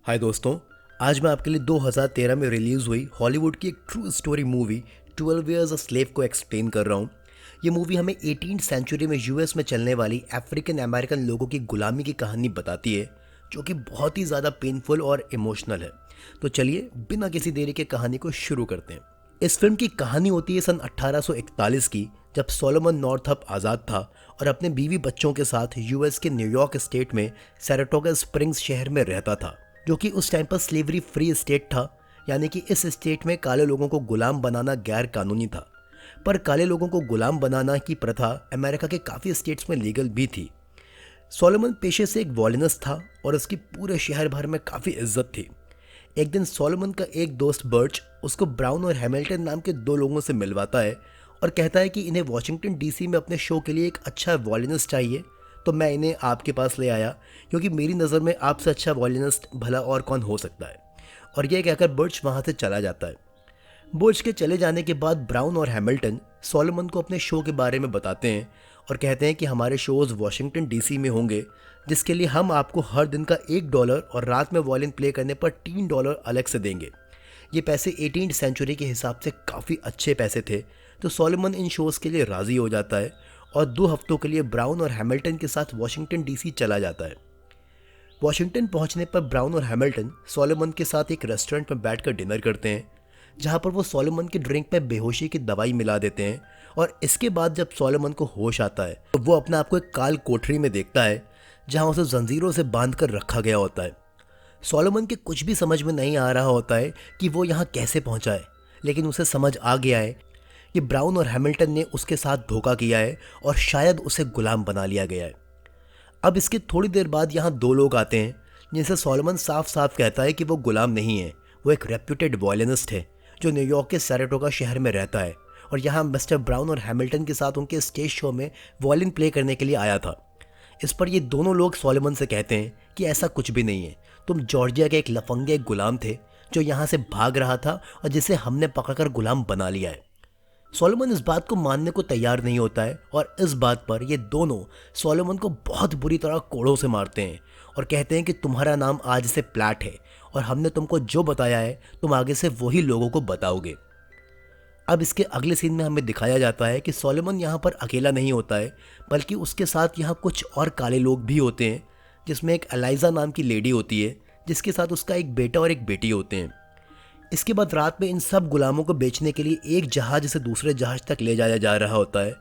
हाय दोस्तों, आज मैं आपके लिए 2013 में रिलीज़ हुई हॉलीवुड की एक true story movie 12 years a slave को एक्सप्लेन कर रहा हूँ। ये मूवी हमें 18th सेंचुरी में यूएस में चलने वाली अफ्रीकन अमेरिकन लोगों की गुलामी की कहानी बताती है, जो कि बहुत ही ज़्यादा पेनफुल और इमोशनल है। तो चलिए बिना किसी देरी के कहानी को शुरू करते हैं। इस फिल्म की कहानी होती है सन 1841 की, जब सोलोमन नॉर्थअप आज़ाद था और अपने बीवी बच्चों के साथ यूएस के न्यूयॉर्क स्टेट में सैराटोगा स्प्रिंग्स शहर में रहता था, जो कि उस टाइम पर स्लेवरी फ्री स्टेट था। यानी कि इस स्टेट में काले लोगों को गुलाम बनाना गैर कानूनी था। पर काले लोगों को गुलाम बनाना की प्रथा अमेरिका के काफ़ी स्टेट्स में लीगल भी थी। सोलोमन पेशे से एक वॉलिनस था और उसकी पूरे शहर भर में काफ़ी इज्जत थी। एक दिन सोलोमन का एक दोस्त बर्च उसको ब्राउन और हैमिल्टन नाम के दो लोगों से मिलवाता है और कहता है कि इन्हें वॉशिंगटन डीसी में अपने शो के लिए एक अच्छा वॉलिनस चाहिए, तो मैं इन्हें आपके पास ले आया, क्योंकि मेरी नज़र में आपसे अच्छा वॉलिनिस्ट भला और कौन हो सकता है। और यह कहकर बर्च वहाँ से चला जाता है। बर्च के चले जाने के बाद ब्राउन और हैमिल्टन सोलोमन को अपने शो के बारे में बताते हैं और कहते हैं कि हमारे शोज़ वॉशिंगटन डीसी में होंगे, जिसके लिए हम आपको हर दिन का $1 और रात में वॉलिन प्ले करने पर $3 अलग से देंगे। ये पैसे 18th सेंचुरी के हिसाब से काफ़ी अच्छे पैसे थे। तो सोलोमन इन शोज़ के लिए राज़ी हो जाता है और 2 हफ्तों के लिए ब्राउन और हैमिल्टन के साथ वॉशिंगटन डीसी चला जाता है। वॉशिंगटन पहुंचने पर ब्राउन और हैमिल्टन सोलोमन के साथ एक रेस्टोरेंट में बैठकर डिनर करते हैं, जहां पर वो सोलोमन के ड्रिंक में बेहोशी की दवाई मिला देते हैं। और इसके बाद जब सोलोमन को होश आता है तो वो अपने आप को एक काल कोठरी में देखता है, जहां उसे जंजीरों से बांध कर रखा गया होता है। सोलोमन के कुछ भी समझ में नहीं आ रहा होता है कि वो यहाँ कैसे पहुँचा है, लेकिन उसे समझ आ गया है कि ब्राउन और हैमिल्टन ने उसके साथ धोखा किया है और शायद उसे गुलाम बना लिया गया है। अब इसके थोड़ी देर बाद यहाँ 2 लोग आते हैं, जिनसे सोलोमन साफ साफ कहता है कि वो गुलाम नहीं है, वो एक रेप्यूटेड वॉयलिनिस्ट है जो न्यूयॉर्क के सैराटोगा शहर में रहता है और यहाँ मिस्टर ब्राउन और हैमिल्टन के साथ उनके स्टेज शो में वॉलिन प्ले करने के लिए आया था। इस पर ये दोनों लोग सोलोमन से कहते हैं कि ऐसा कुछ भी नहीं है, तुम जॉर्जिया के एक लफंगे गुलाम थे जो यहाँ से भाग रहा था और जिसे हमने पकड़कर गुलाम बना लिया है। सोलोमन इस बात को मानने को तैयार नहीं होता है और इस बात पर ये दोनों सोलोमन को बहुत बुरी तरह कोड़ों से मारते हैं और कहते हैं कि तुम्हारा नाम आज से प्लैट है और हमने तुमको जो बताया है तुम आगे से वही लोगों को बताओगे। अब इसके अगले सीन में हमें दिखाया जाता है कि सोलोमन यहाँ पर अकेला नहीं होता है, बल्कि उसके साथ यहाँ कुछ और काले लोग भी होते हैं, जिसमें एक एलाइजा नाम की लेडी होती है, जिसके साथ उसका एक बेटा और एक बेटी होते हैं। इसके बाद रात में इन सब गुलामों को बेचने के लिए एक जहाज से दूसरे जहाज तक ले जाया जा रहा होता है।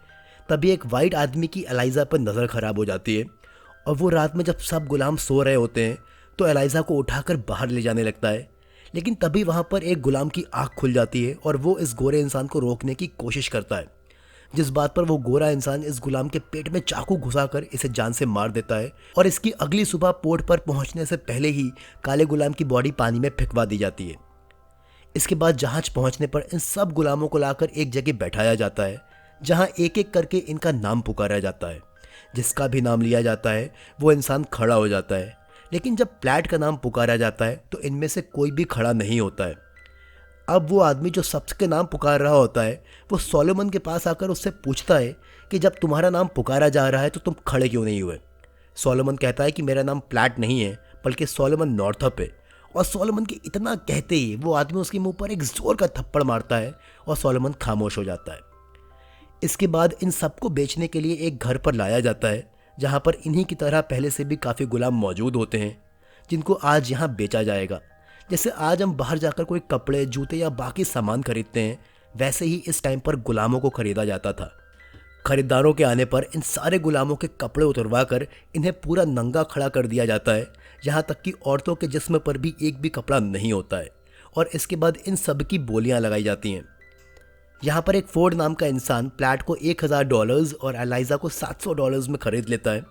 तभी एक वाइट आदमी की एलाइजा पर नज़र खराब हो जाती है और वो रात में जब सब गुलाम सो रहे होते हैं तो एलाइजा को उठाकर बाहर ले जाने लगता है। लेकिन तभी वहाँ पर एक गुलाम की आँख खुल जाती है और वो इस गोरे इंसान को रोकने की कोशिश करता है, जिस बात पर वो गोरा इंसान इस गुलाम के पेट में चाकू घुसाकर इसे जान से मार देता है और इसकी अगली सुबह पोर्ट पर पहुँचने से पहले ही काले गुलाम की बॉडी पानी में फेंकवा दी जाती है। इसके बाद जहाज पहुंचने पर इन सब गुलामों को लाकर एक जगह बैठाया जाता है, जहां एक एक करके इनका नाम पुकारा जाता है। जिसका भी नाम लिया जाता है वो इंसान खड़ा हो जाता है, लेकिन जब प्लैट का नाम पुकारा जाता है तो इनमें से कोई भी खड़ा नहीं होता है। अब वो आदमी जो सबके नाम पुकार रहा होता है वो सोलोमन के पास आकर उससे पूछता है कि जब तुम्हारा नाम पुकारा जा रहा है तो तुम खड़े क्यों नहीं हुए। सोलोमन कहता है कि मेरा नाम प्लैट नहीं है बल्कि सोलोमन नॉर्थअप है। और सोलोमन के इतना कहते ही वो आदमी उसके मुंह पर एक जोर का थप्पड़ मारता है और सोलोमन खामोश हो जाता है। इसके बाद इन सबको बेचने के लिए एक घर पर लाया जाता है, जहां पर इन्हीं की तरह पहले से भी काफ़ी गुलाम मौजूद होते हैं, जिनको आज यहाँ बेचा जाएगा। जैसे आज हम बाहर जाकर कोई कपड़े, जूते या बाकी सामान खरीदते हैं, वैसे ही इस टाइम पर गुलामों को खरीदा जाता था। खरीदारों के आने पर इन सारे गुलामों के कपड़े उतरवा कर इन्हें पूरा नंगा खड़ा कर दिया जाता है, यहाँ तक कि औरतों के जिस्म पर भी एक भी कपड़ा नहीं होता है। और इसके बाद इन सब की बोलियाँ लगाई जाती हैं। यहाँ पर एक फोर्ड नाम का इंसान प्लैट को $1000 और एलाइजा को $700 में खरीद लेता है।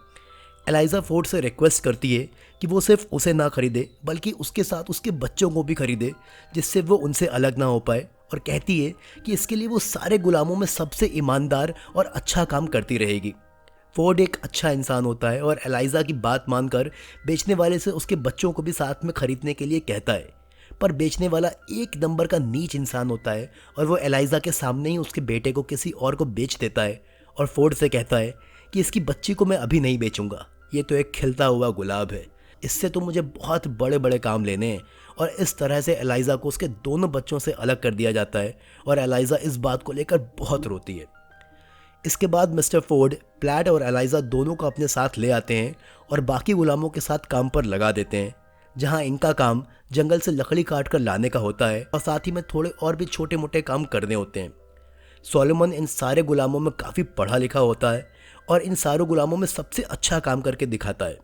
एलाइजा फोर्ड से रिक्वेस्ट करती है कि वो सिर्फ उसे ना खरीदे बल्कि उसके साथ उसके बच्चों को भी खरीदे, जिससे वो उनसे अलग ना हो पाए, और कहती है कि इसके लिए वो सारे गुलामों में सबसे ईमानदार और अच्छा काम करती रहेगी। फोर्ड एक अच्छा इंसान होता है और एलाइजा की बात मानकर बेचने वाले से उसके बच्चों को भी साथ में खरीदने के लिए कहता है। पर बेचने वाला एक नंबर का नीच इंसान होता है और वो एलाइजा के सामने ही उसके बेटे को किसी और को बेच देता है और फोर्ड से कहता है कि इसकी बच्ची को मैं अभी नहीं बेचूंगा, ये तो एक खिलता हुआ गुलाब है। इससे तो मुझे बहुत बड़े बड़े काम लेने हैं। और इस तरह से एलाइजा को उसके दोनों बच्चों से अलग कर दिया जाता है और एलाइजा इस बात को लेकर बहुत रोती है। इसके बाद मिस्टर फोर्ड प्लैट और एलाइजा दोनों को अपने साथ ले आते हैं और बाकी गुलामों के साथ काम पर लगा देते हैं, जहां इनका काम जंगल से लकड़ी काट कर लाने का होता है और साथ ही में थोड़े और भी छोटे मोटे काम करने होते हैं। सोलोमन इन सारे गुलामों में काफ़ी पढ़ा लिखा होता है और इन सारों गुलामों में सबसे अच्छा काम करके दिखाता है।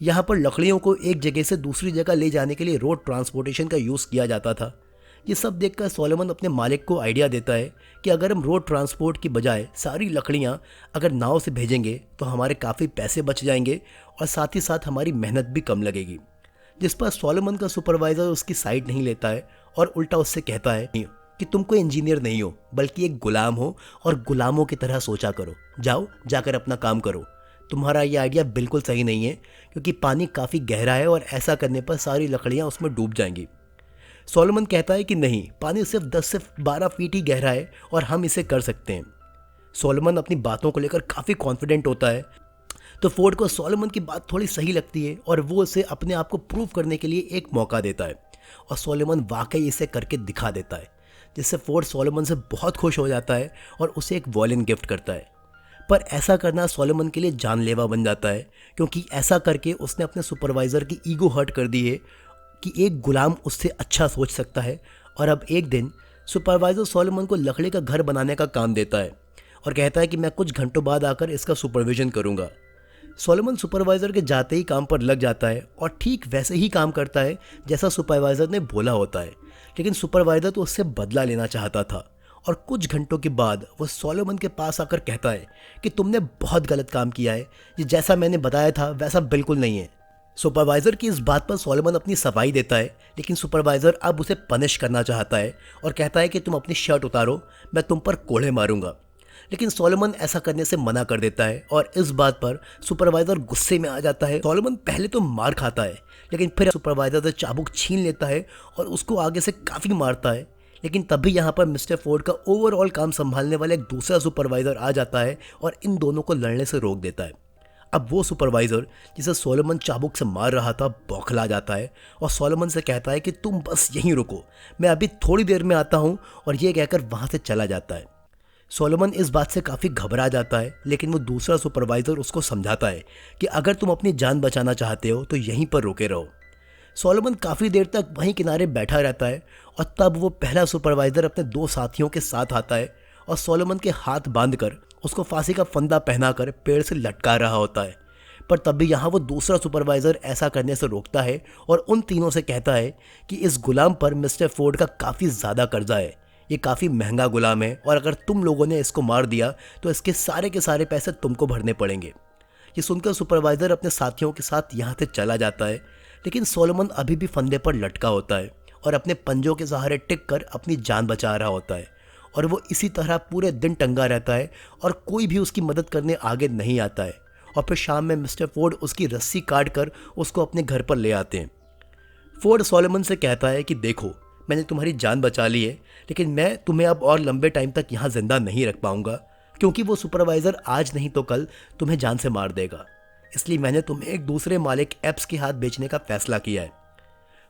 यहाँ पर लकड़ियों को एक जगह से दूसरी जगह ले जाने के लिए रोड ट्रांसपोर्टेशन का यूज़ किया जाता था। ये सब देखकर सोलोमन अपने मालिक को आइडिया देता है कि अगर हम रोड ट्रांसपोर्ट की बजाय सारी लकड़ियाँ अगर नाव से भेजेंगे तो हमारे काफ़ी पैसे बच जाएंगे और साथ ही साथ हमारी मेहनत भी कम लगेगी। जिस पर सोलोमन का सुपरवाइज़र उसकी साइड नहीं लेता है और उल्टा उससे कहता है कि तुम कोई इंजीनियर नहीं हो बल्कि एक गुलाम हो और गुलामों की तरह सोचा करो। जाओ जाकर अपना काम करो। तुम्हारा ये आइडिया बिल्कुल सही नहीं है क्योंकि पानी काफ़ी गहरा है और ऐसा करने पर सारी लकड़ियाँ उसमें डूब जाएंगी। सोलोमन कहता है कि नहीं, पानी सिर्फ 10 से 12 फीट ही गहरा है और हम इसे कर सकते हैं। सोलोमन अपनी बातों को लेकर काफ़ी कॉन्फिडेंट होता है, तो फोर्ड को सोलोमन की बात थोड़ी सही लगती है और वो उसे अपने आप को प्रूव करने के लिए एक मौका देता है और सोलोमन वाकई इसे करके दिखा देता है, जिससे फोर्ड सोलोमन से बहुत खुश हो जाता है और उसे एक वॉयलिन गिफ्ट करता है। पर ऐसा करना सोलोमन के लिए जानलेवा बन जाता है क्योंकि ऐसा करके उसने अपने सुपरवाइज़र की ईगो हर्ट कर दी है कि एक गुलाम उससे अच्छा सोच सकता है। और अब एक दिन सुपरवाइज़र सोलोमन को लकड़ी का घर बनाने का काम देता है और कहता है कि मैं कुछ घंटों बाद आकर इसका सुपरविजन करूँगा। सोलोमन सुपरवाइज़र के जाते ही काम पर लग जाता है और ठीक वैसे ही काम करता है जैसा सुपरवाइज़र ने बोला होता है, लेकिन सुपरवाइज़र तो उससे बदला लेना चाहता था। और कुछ घंटों के बाद वो सोलोमन के पास आकर कहता है कि तुमने बहुत गलत काम किया है, ये जैसा मैंने बताया था वैसा बिल्कुल नहीं है। सुपरवाइज़र की इस बात पर सोलोमन अपनी सफाई देता है, लेकिन सुपरवाइज़र अब उसे पनिश करना चाहता है और कहता है कि तुम अपनी शर्ट उतारो, मैं तुम पर कोड़े मारूंगा। लेकिन सोलोमन ऐसा करने से मना कर देता है और इस बात पर सुपरवाइज़र गुस्से में आ जाता है। सोलोमन पहले तो मार खाता है, लेकिन फिर सुपरवाइज़र से चाबुक छीन लेता है और उसको आगे से काफ़ी मारता है। लेकिन तभी यहाँ पर मिस्टर फोर्ड का ओवरऑल काम संभालने वाला एक दूसरा सुपरवाइज़र आ जाता है और इन दोनों को लड़ने से रोक देता है। अब वो सुपरवाइज़र जिसे सोलोमन चाबुक से मार रहा था बौखला जाता है और सोलोमन से कहता है कि तुम बस यहीं रुको, मैं अभी थोड़ी देर में आता हूँ, और ये कहकर वहाँ से चला जाता है। सोलोमन इस बात से काफ़ी घबरा जाता है, लेकिन वो दूसरा सुपरवाइज़र उसको समझाता है कि अगर तुम अपनी जान बचाना चाहते हो तो यहीं पर रुके रहो। सोलोमन काफ़ी देर तक वहीं किनारे बैठा रहता है और तब वो पहला सुपरवाइज़र अपने 2 साथियों के साथ आता है और सोलोमन के हाथ बांधकर उसको फांसी का फंदा पहनाकर पेड़ से लटका रहा होता है। पर तभी यहाँ वो दूसरा सुपरवाइज़र ऐसा करने से रोकता है और उन तीनों से कहता है कि इस गुलाम पर मिस्टर फोर्ड का काफ़ी ज़्यादा कर्जा है, ये काफ़ी महंगा गुलाम है और अगर तुम लोगों ने इसको मार दिया तो इसके सारे के सारे पैसे तुमको भरने पड़ेंगे। ये सुनकर सुपरवाइज़र अपने साथियों के साथ यहाँ से चला जाता है, लेकिन सोलोमन अभी भी फंदे पर लटका होता है और अपने पंजों के सहारे टिक कर अपनी जान बचा रहा होता है और वो इसी तरह पूरे दिन टंगा रहता है और कोई भी उसकी मदद करने आगे नहीं आता है। और फिर शाम में मिस्टर फोर्ड उसकी रस्सी काट कर उसको अपने घर पर ले आते हैं। फोर्ड सोलोमन से कहता है कि देखो, मैंने तुम्हारी जान बचा ली है, लेकिन मैं तुम्हें अब और लंबे टाइम तक यहाँ जिंदा नहीं रख पाऊंगा क्योंकि वो सुपरवाइज़र आज नहीं तो कल तुम्हें जान से मार देगा। इसलिए मैंने तुम्हें एक दूसरे मालिक एप्स के हाथ बेचने का फैसला किया है।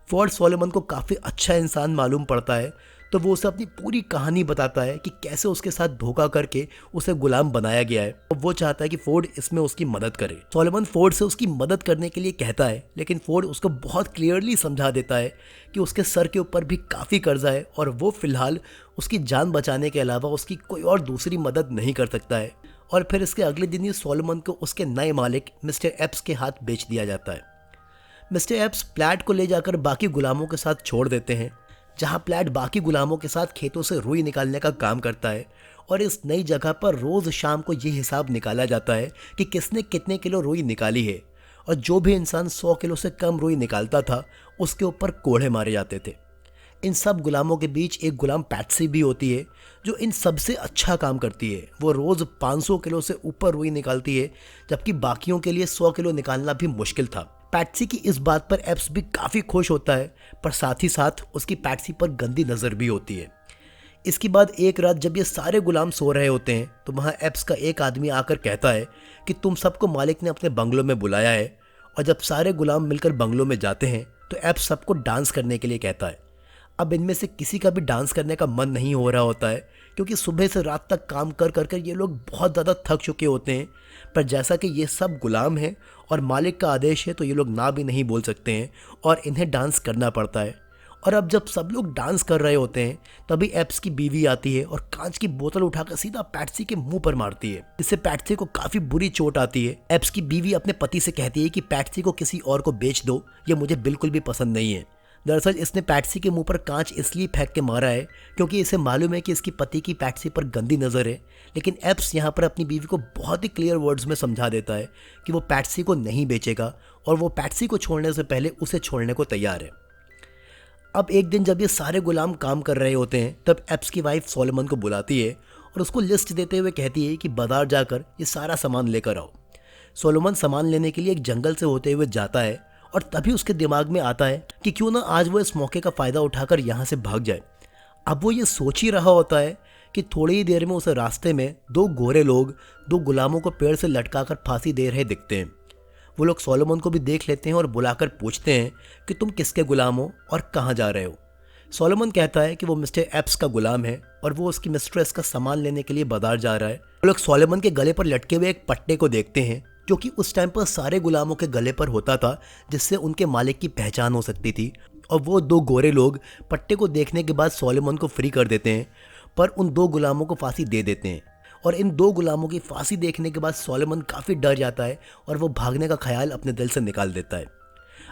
फोर्ड सोलोमन को काफ़ी अच्छा इंसान मालूम पड़ता है, तो वो उसे अपनी पूरी कहानी बताता है कि कैसे उसके साथ धोखा करके उसे गुलाम बनाया गया है और वो चाहता है कि फोर्ड इसमें उसकी मदद करे। सोलोमन फोर्ड से उसकी मदद करने के लिए कहता है, लेकिन फोर्ड उसको बहुत क्लियरली समझा देता है कि उसके सर के ऊपर भी काफ़ी कर्जा है और वो फिलहाल उसकी जान बचाने के अलावा उसकी कोई और दूसरी मदद नहीं कर सकता है। और फिर इसके अगले दिन ही सोलोमन को उसके नए मालिक मिस्टर एप्स के हाथ बेच दिया जाता है। मिस्टर एप्स प्लैट को ले जाकर बाकी गुलामों के साथ छोड़ देते हैं, जहां प्लैट बाकी गुलामों के साथ खेतों से रुई निकालने का काम करता है और इस नई जगह पर रोज़ शाम को ये हिसाब निकाला जाता है कि किसने कितने किलो रुई निकाली है, और जो भी इंसान 100 किलो से कम रुई निकालता था उसके ऊपर कोड़े मारे जाते थे। इन सब गुलामों के बीच एक गुलाम पैट्सी भी होती है जो इन सबसे अच्छा काम करती है। वो रोज़ 500 किलो से ऊपर रुई निकालती है, जबकि बाकियों के लिए 100 किलो निकालना भी मुश्किल था। पैट्सी की इस बात पर एप्स भी काफ़ी खुश होता है, पर साथ ही साथ उसकी पैट्सी पर गंदी नज़र भी होती है। इसके बाद एक रात जब ये सारे गुलाम सो रहे होते हैं तो वहाँ एप्स का एक आदमी आकर कहता है कि तुम सबको मालिक ने अपने बंगलों में बुलाया है और जब सारे गुलाम मिलकर बंगलों में जाते हैं तो एप्स सबको डांस करने के लिए कहता है। अब इनमें से किसी का भी डांस करने का मन नहीं हो रहा होता है, क्योंकि सुबह से रात तक काम कर कर कर ये लोग बहुत ज़्यादा थक चुके होते हैं। पर जैसा कि ये सब गुलाम हैं और मालिक का आदेश है, तो ये लोग ना भी नहीं बोल सकते हैं और इन्हें डांस करना पड़ता है। और अब जब सब लोग डांस कर रहे होते हैं तभी एप्स की बीवी आती है और कांच की बोतल उठाकर सीधा पैट्सी के मुंह पर मारती है, जिससे पैट्सी को काफी बुरी चोट आती है। एप्स की बीवी अपने पति से कहती है कि पैट्सी को किसी और को बेच दो, ये मुझे बिल्कुल भी पसंद नहीं है। दरअसल इसने पैट्सी के मुंह पर कांच इसलिए फेंक के मारा है क्योंकि इसे मालूम है कि इसकी पति की पैट्सी पर गंदी नज़र है। लेकिन एप्स यहाँ पर अपनी बीवी को बहुत ही क्लियर वर्ड्स में समझा देता है कि वो पैट्सी को नहीं बेचेगा और वो पैट्सी को छोड़ने से पहले उसे छोड़ने को तैयार है। अब एक दिन जब ये सारे गुलाम काम कर रहे होते हैं तब एप्स की वाइफ सोलोमन को बुलाती है और उसको लिस्ट देते हुए कहती है कि बाजार जाकर ये सारा सामान लेकर आओ। सोलोमन सामान लेने के लिए एक जंगल से होते हुए जाता है और तभी उसके दिमाग में आता है कि क्यों ना आज वो इस मौके का फ़ायदा उठाकर यहाँ से भाग जाए। अब वो ये सोच ही रहा होता है कि थोड़ी ही देर में उसे रास्ते में दो गोरे लोग दो गुलामों को पेड़ से लटकाकर फांसी दे रहे दिखते हैं। वो लोग सोलोमन को भी देख लेते हैं और बुलाकर पूछते हैं कि तुम किसके गुलाम हो और कहाँ जा रहे हो। सोलोमन कहता है कि वो मिस्टर एप्स का गुलाम है और वो उसकी मिस्ट्रेस का सामान लेने के लिए बाजार जा रहा है। वो लोग सोलोमन के गले पर लटके हुए एक पट्टे को देखते हैं जो कि उस टाइम पर सारे गुलामों के गले पर होता था, जिससे उनके मालिक की पहचान हो सकती थी। और वो दो गोरे लोग पट्टे को देखने के बाद सोलोमन को फ्री कर देते हैं, पर उन दो गुलामों को फांसी दे देते हैं। और इन दो गुलामों की फांसी देखने के बाद सोलोमन काफ़ी डर जाता है और वो भागने का ख्याल अपने दिल से निकाल देता है।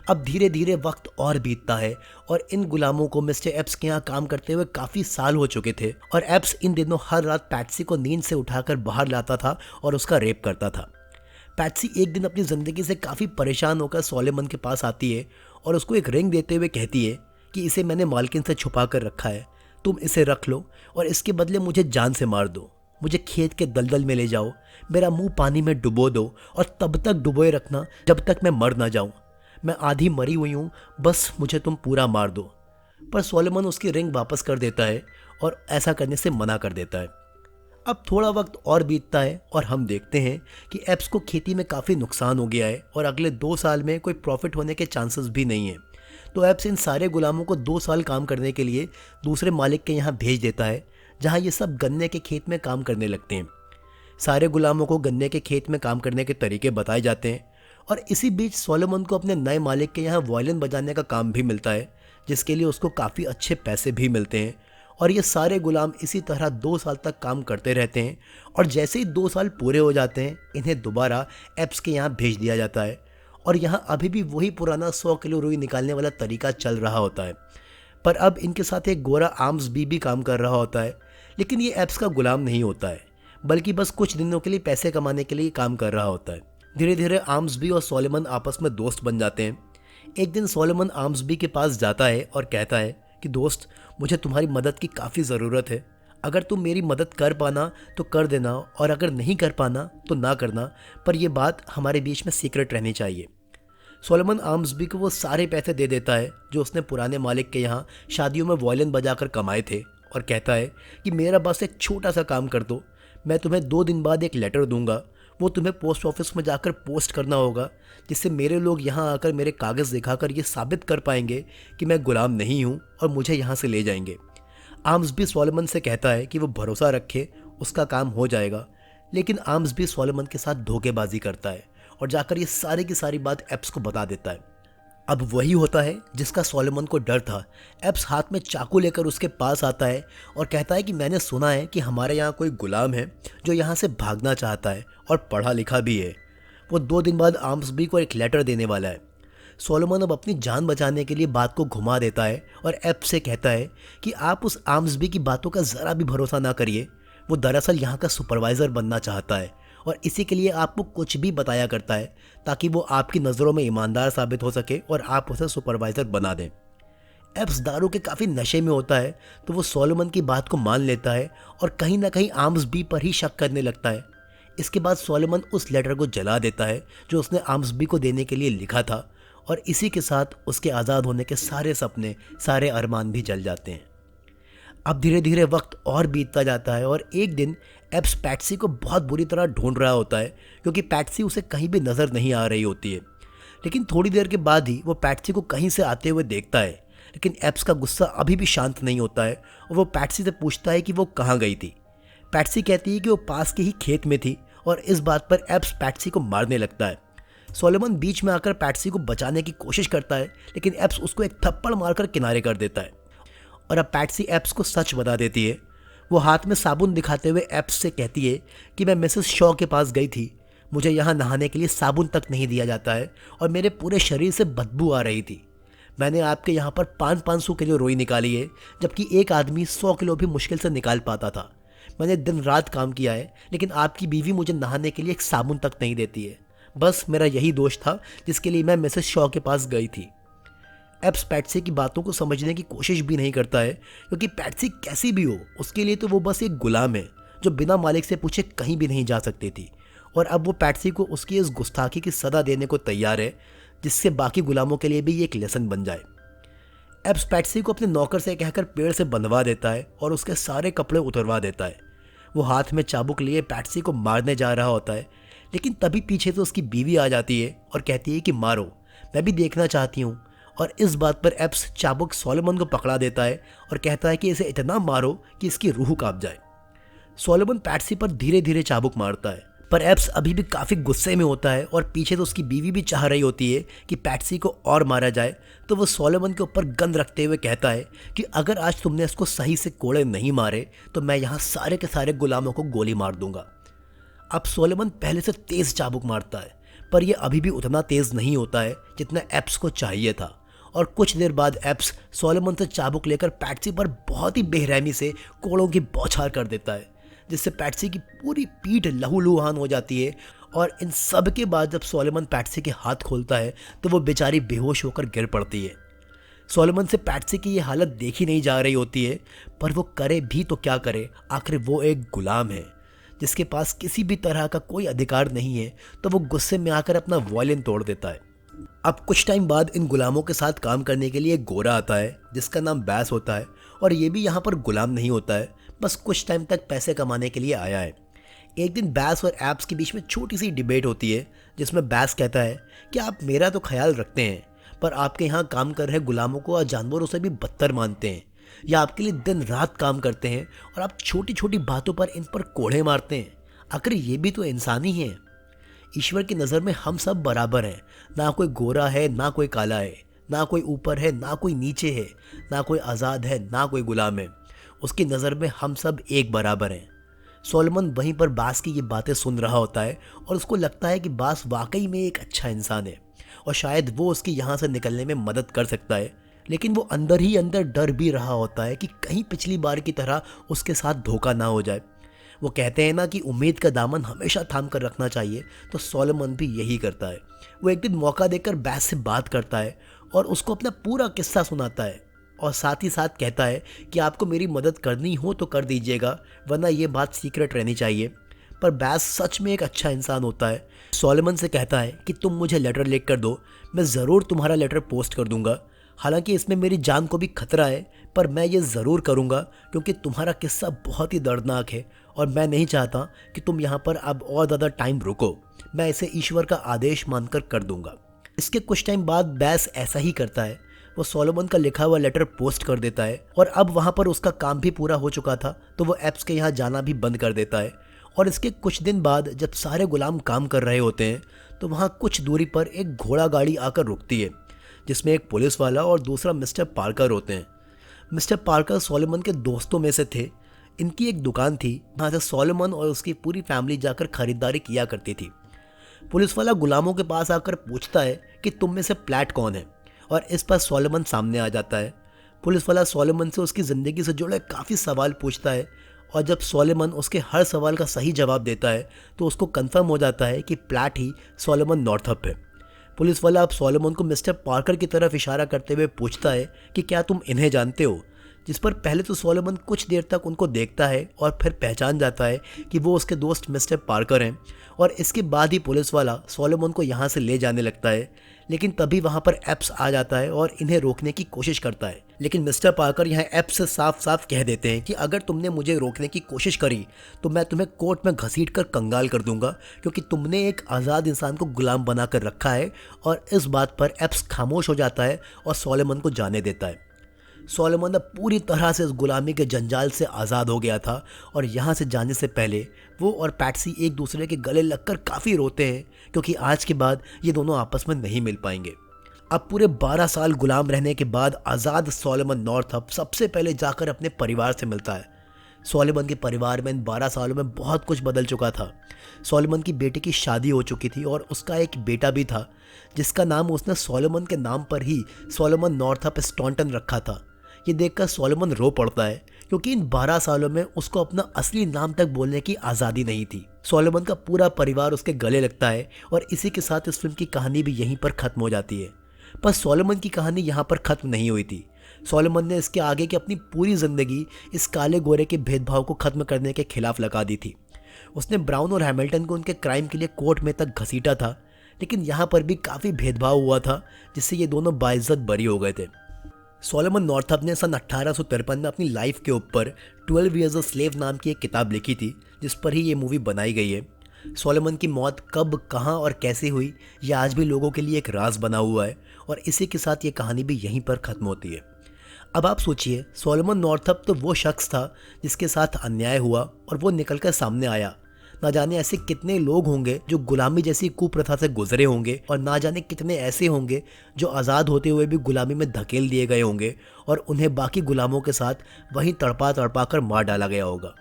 अब धीरे धीरे वक्त और बीतता है और इन गुलामों को मिस्टर एप्स के यहाँ काम करते हुए काफ़ी साल हो चुके थे और एप्स इन दिनों हर रात पैट्सी को नींद से उठाकर बाहर लाता था और उसका रेप करता था। पैट्सी एक दिन अपनी ज़िंदगी से काफ़ी परेशान होकर सोलोमन के पास आती है और उसको एक रिंग देते हुए कहती है कि इसे मैंने मालकिन से छुपा कर रखा है, तुम इसे रख लो और इसके बदले मुझे जान से मार दो। मुझे खेत के दलदल में ले जाओ, मेरा मुंह पानी में डुबो दो और तब तक डुबोए रखना जब तक मैं मर ना जाऊं। मैं आधी मरी हुई हूं, बस मुझे तुम पूरा मार दो। पर सोलोमन उसकी रिंग वापस कर देता है और ऐसा करने से मना कर देता है। अब थोड़ा वक्त और बीतता है और हम देखते हैं कि एप्स को खेती में काफ़ी नुकसान हो गया है और अगले 2 साल में कोई प्रॉफिट होने के चांसेस भी नहीं है। तो एप्स इन सारे गुलामों को 2 साल काम करने के लिए दूसरे मालिक के यहाँ भेज देता है, जहाँ ये सब गन्ने के खेत में काम करने लगते हैं। सारे गुलामों को गन्ने के खेत में काम करने के तरीके बताए जाते हैं और इसी बीच सोलोमन को अपने नए मालिक के यहाँ वायलिन बजाने का काम भी मिलता है, जिसके लिए उसको काफ़ी अच्छे पैसे भी मिलते हैं। और ये सारे गुलाम इसी तरह 2 साल तक काम करते रहते हैं और जैसे ही 2 साल पूरे हो जाते हैं इन्हें दोबारा एप्स के यहाँ भेज दिया जाता है। और यहाँ अभी भी वही पुराना 100 किलो रुई निकालने वाला तरीका चल रहा होता है, पर अब इनके साथ एक गोरा आर्म्स भी काम कर रहा होता है। लेकिन ये एप्स का गुलाम नहीं होता है, बल्कि बस कुछ दिनों के लिए पैसे कमाने के लिए काम कर रहा होता है। धीरे धीरे आर्म्सबी और सोलोमन आपस में दोस्त बन जाते हैं। एक दिन सोलोमन आर्म्सबी के पास जाता है और कहता है कि दोस्त, मुझे तुम्हारी मदद की काफ़ी ज़रूरत है। अगर तुम मेरी मदद कर पाना तो कर देना और अगर नहीं कर पाना तो ना करना, पर यह बात हमारे बीच में सीक्रेट रहनी चाहिए। सोलोमन आर्म्सबी को वो सारे पैसे दे देता है जो उसने पुराने मालिक के यहाँ शादियों में वायलिन बजाकर कमाए थे और कहता है कि मेरा बस एक छोटा सा काम कर दो, मैं तुम्हें 2 दिन बाद एक लेटर दूंगा, वो तुम्हें पोस्ट ऑफिस में जाकर पोस्ट करना होगा, जिससे मेरे लोग यहाँ आकर मेरे कागज़ दिखाकर ये साबित कर पाएंगे कि मैं गुलाम नहीं हूँ और मुझे यहाँ से ले जाएंगे। आर्म्सबी सोलोमन से कहता है कि वो भरोसा रखे, उसका काम हो जाएगा। लेकिन आर्म्सबी सोलोमन के साथ धोखेबाजी करता है और जाकर ये सारी की सारी बात एप्स को बता देता है। अब वही होता है जिसका सोलोमन को डर था। एप्स हाथ में चाकू लेकर उसके पास आता है और कहता है कि मैंने सुना है कि हमारे यहाँ कोई गुलाम है जो यहाँ से भागना चाहता है और पढ़ा लिखा भी है। वो 2 दिन बाद आर्म्सबी को एक लेटर देने वाला है। सोलोमन अब अपनी जान बचाने के लिए बात को घुमा देता है और एप्स से कहता है कि आप उस आर्म्सबी की बातों का ज़रा भी भरोसा ना करिए। वो दरअसल यहाँ का सुपरवाइज़र बनना चाहता है और इसी के लिए आपको कुछ भी बताया करता है ताकि वो आपकी नज़रों में ईमानदार साबित हो सके और आप उसे सुपरवाइज़र बना दें। एप्स दारू के काफ़ी नशे में होता है तो वो सोलोमन की बात को मान लेता है और कहीं ना कहीं आर्म्सबी पर ही शक करने लगता है। इसके बाद सोलोमन उस लेटर को जला देता है जो उसने आर्म्सबी को देने के लिए लिखा था और इसी के साथ उसके आज़ाद होने के सारे सपने, सारे अरमान भी जल जाते हैं। अब धीरे धीरे वक्त और बीतता जाता है और एक दिन एप्स पैट्सी को बहुत बुरी तरह ढूंढ रहा होता है क्योंकि पैट्सी उसे कहीं भी नज़र नहीं आ रही होती है। लेकिन थोड़ी देर के बाद ही वो पैट्सी को कहीं से आते हुए देखता है। लेकिन एप्स का गुस्सा अभी भी शांत नहीं होता है और वो पैट्सी से पूछता है कि वो कहाँ गई थी। पैट्सी कहती है कि वो पास के ही खेत में थी और इस बात पर एप्स पैट्सी को मारने लगता है। सोलोमन बीच में आकर पैट्सी को बचाने की कोशिश करता है, लेकिन एप्स उसको एक थप्पड़ मारकर किनारे कर देता है और अब पैट्सी एप्स को सच बता देती है। वो हाथ में साबुन दिखाते हुए एप्स से कहती है कि मैं मिसेस शॉ के पास गई थी, मुझे यहाँ नहाने के लिए साबुन तक नहीं दिया जाता है और मेरे पूरे शरीर से बदबू आ रही थी। मैंने आपके यहाँ पर 500 किलो रोई निकाली है, जबकि एक आदमी 100 किलो भी मुश्किल से निकाल पाता था। मैंने दिन रात काम किया है, लेकिन आपकी बीवी मुझे नहाने के लिए एक साबुन तक नहीं देती है। बस मेरा यही दोष था जिसके लिए मैं मिसेस शॉ के पास गई थी। एप्स पैट्सी की बातों को समझने की कोशिश भी नहीं करता है, क्योंकि पैट्सी कैसी भी हो उसके लिए तो वो बस एक गुलाम है जो बिना मालिक से पूछे कहीं भी नहीं जा सकती थी। और अब वो पैट्सी को उसकी इस गुस्ताखी की सज़ा देने को तैयार है, जिससे बाकी गुलामों के लिए भी ये एक लेसन बन जाए। एप्स पैट्सी को अपने नौकर से कहकर पेड़ से बंधवा देता है और उसके सारे कपड़े उतरवा देता है। वो हाथ में चाबुक लिए पैट्सी को मारने जा रहा होता है, लेकिन तभी पीछे से उसकी बीवी आ जाती है और कहती है कि मारो, मैं भी देखना चाहती हूँ। और इस बात पर एप्स चाबुक सोलोमन को पकड़ा देता है और कहता है कि इसे इतना मारो कि इसकी रूह कांप जाए। सोलोमन पैट्सी पर धीरे धीरे चाबुक मारता है, पर एप्स अभी भी काफ़ी गुस्से में होता है और पीछे तो उसकी बीवी भी चाह रही होती है कि पैट्सी को और मारा जाए। तो वो सोलोमन के ऊपर गन रखते हुए कहता है कि अगर आज तुमने इसको सही से कोड़े नहीं मारे तो मैं यहाँ सारे के सारे गुलामों को गोली मार दूंगा। अब सोलोमन पहले से तेज़ चाबुक मारता है, पर यह अभी भी उतना तेज़ नहीं होता है जितना एप्स को चाहिए था। और कुछ देर बाद एप्स सोलोमन से चाबुक लेकर पैट्सी पर बहुत ही बेरहमी से कोड़ों की बौछार कर देता है, जिससे पैट्सी की पूरी पीठ लहूलुहान हो जाती है। और इन सब के बाद जब सोलोमन पैट्सी के हाथ खोलता है तो वो बेचारी बेहोश होकर गिर पड़ती है। सोलोमन से पैट्सी की ये हालत देखी नहीं जा रही होती है, पर वो करे भी तो क्या करे, आखिर वो एक गुलाम है जिसके पास किसी भी तरह का कोई अधिकार नहीं है। तो वो गुस्से में आकर अपना वॉयलिन तोड़ देता है। अब कुछ टाइम बाद इन गुलामों के साथ काम करने के लिए एक गोरा आता है जिसका नाम बैस होता है, और ये भी यहाँ पर गुलाम नहीं होता है, बस कुछ टाइम तक पैसे कमाने के लिए आया है। एक दिन बैस और एप्स के बीच में छोटी सी डिबेट होती है, जिसमें बैस कहता है कि आप मेरा तो ख्याल रखते हैं, पर आपके यहाँ काम कर रहे गुलामों को और जानवरों से भी बदतर मानते हैं, या आपके लिए दिन रात काम करते हैं और आप छोटी छोटी बातों पर इन पर कोड़े मारते हैं। आखिर ये भी तो इंसान ही है। ईश्वर की नज़र में हम सब बराबर हैं, ना कोई गोरा है ना कोई काला है, ना कोई ऊपर है ना कोई नीचे है, ना कोई आज़ाद है ना कोई गुलाम है। उसकी नज़र में हम सब एक बराबर हैं। सोलोमन वहीं पर बास की ये बातें सुन रहा होता है और उसको लगता है कि बास वाकई में एक अच्छा इंसान है और शायद वो उसके यहाँ से निकलने में मदद कर सकता है। लेकिन वो अंदर ही अंदर डर भी रहा होता है कि कहीं पिछली बार की तरह उसके साथ धोखा ना हो जाए। वो कहते हैं ना कि उम्मीद का दामन हमेशा थाम कर रखना चाहिए, तो सोलोमन भी यही करता है। वो एक दिन मौका देकर बैस से बात करता है और उसको अपना पूरा किस्सा सुनाता है और साथ ही साथ कहता है कि आपको मेरी मदद करनी हो तो कर दीजिएगा, वरना ये बात सीक्रेट रहनी चाहिए। पर बैस सच में एक अच्छा इंसान होता है। सोलोमन से कहता है कि तुम मुझे लेटर लिख कर दो, मैं ज़रूर तुम्हारा लेटर पोस्ट कर दूंगा। हालांकि इसमें मेरी जान को भी खतरा है, पर मैं ये ज़रूर करूंगा क्योंकि तुम्हारा किस्सा बहुत ही दर्दनाक है और मैं नहीं चाहता कि तुम यहाँ पर अब और ज़्यादा टाइम रुको। मैं इसे ईश्वर का आदेश मानकर कर दूंगा। इसके कुछ टाइम बाद बैस ऐसा ही करता है। वो सोलोमन का लिखा हुआ लेटर पोस्ट कर देता है और अब वहाँ पर उसका काम भी पूरा हो चुका था, तो वो एप्स के यहाँ जाना भी बंद कर देता है। और इसके कुछ दिन बाद जब सारे गुलाम काम कर रहे होते हैं तो वहाँ कुछ दूरी पर एक घोड़ा गाड़ी आकर रुकती है, जिसमें एक पुलिस वाला और दूसरा मिस्टर पार्कर होते हैं। मिस्टर पार्कर सोलोमन के दोस्तों में से थे। इनकी एक दुकान थी जहाँ से सोलोमन और उसकी पूरी फैमिली जाकर खरीदारी किया करती थी। पुलिस वाला गुलामों के पास आकर पूछता है कि तुम में से प्लैट कौन है, और इस पर सोलोमन सामने आ जाता है। पुलिस वाला सोलोमन से उसकी ज़िंदगी से जुड़े काफ़ी सवाल पूछता है, और जब सोलोमन उसके हर सवाल का सही जवाब देता है तो उसको कंफर्म हो जाता है कि प्लैट ही सोलोमन नॉर्थअप है। पुलिस वाला अब सोलोमन को मिस्टर पार्कर की तरफ इशारा करते हुए पूछता है कि क्या तुम इन्हें जानते हो, जिस पर पहले तो सोलोमन कुछ देर तक उनको देखता है और फिर पहचान जाता है कि वो उसके दोस्त मिस्टर पार्कर हैं, और इसके बाद ही पुलिस वाला सोलोमन को यहाँ से ले जाने लगता है। लेकिन तभी वहाँ पर एप्स आ जाता है और इन्हें रोकने की कोशिश करता है। लेकिन मिस्टर पार्कर यहाँ एप्स से साफ साफ कह देते हैं कि अगर तुमने मुझे रोकने की कोशिश करी तो मैं तुम्हें कोर्ट में घसीट कर कंगाल कर दूंगा, क्योंकि तुमने एक आज़ाद इंसान को गुलाम बना कर रखा है। और इस बात पर एप्स खामोश हो जाता है और सोलोमन को जाने देता है। सोलोमन अब पूरी तरह से इस गुलामी के जंजाल से आज़ाद हो गया था, और यहाँ से जाने से पहले वो और पैट्सी एक दूसरे के गले लगकर काफ़ी रोते हैं, क्योंकि आज के बाद ये दोनों आपस में नहीं मिल पाएंगे। अब पूरे 12 साल गुलाम रहने के बाद आज़ाद सोलोमन नॉर्थअप सबसे पहले जाकर अपने परिवार से मिलता है। सोलोमन के परिवार में इन 12 सालों में बहुत कुछ बदल चुका था। सोलोमन की बेटे की शादी हो चुकी थी और उसका एक बेटा भी था, जिसका नाम उसने सोलोमन के नाम पर ही सोलोमन नॉर्थअप स्टॉन्टन रखा था। ये देखकर सोलोमन रो पड़ता है, क्योंकि इन 12 सालों में उसको अपना असली नाम तक बोलने की आज़ादी नहीं थी। सोलोमन का पूरा परिवार उसके गले लगता है, और इसी के साथ इस फिल्म की कहानी भी यहीं पर ख़त्म हो जाती है। पर सोलोमन की कहानी यहाँ पर ख़त्म नहीं हुई थी। सोलोमन ने इसके आगे की अपनी पूरी ज़िंदगी इस काले गोरे के भेदभाव को ख़त्म करने के खिलाफ लगा दी थी। उसने ब्राउन और हैमिल्टन को उनके क्राइम के लिए कोर्ट में तक घसीटा था, लेकिन यहाँ पर भी काफ़ी भेदभाव हुआ था, जिससे ये दोनों बाइज्जत बरी हो गए थे। सोलोमन नॉर्थअप ने सन 1853 में अपनी लाइफ के ऊपर 12 Years a Slave नाम की एक किताब लिखी थी, जिस पर ही ये मूवी बनाई गई है। सोलोमन की मौत कब, कहाँ और कैसे हुई, यह आज भी लोगों के लिए एक राज बना हुआ है, और इसी के साथ ये कहानी भी यहीं पर ख़त्म होती है। अब आप सोचिए, सोलोमन नॉर्थअप तो वो शख्स था जिसके साथ अन्याय हुआ और वो निकल कर सामने आया। ना जाने ऐसे कितने लोग होंगे जो गुलामी जैसी कुप्रथा से गुजरे होंगे, और ना जाने कितने ऐसे होंगे जो आज़ाद होते हुए भी गुलामी में धकेल दिए गए होंगे, और उन्हें बाकी गुलामों के साथ वहीं तड़पा तड़पा कर मार डाला गया होगा।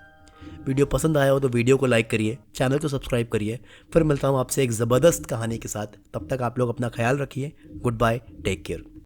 वीडियो पसंद आया हो तो वीडियो को लाइक करिए, चैनल को सब्सक्राइब करिए। फिर मिलता हूँ आपसे एक ज़बरदस्त कहानी के साथ। तब तक आप लोग अपना ख्याल रखिए। Goodbye, take care.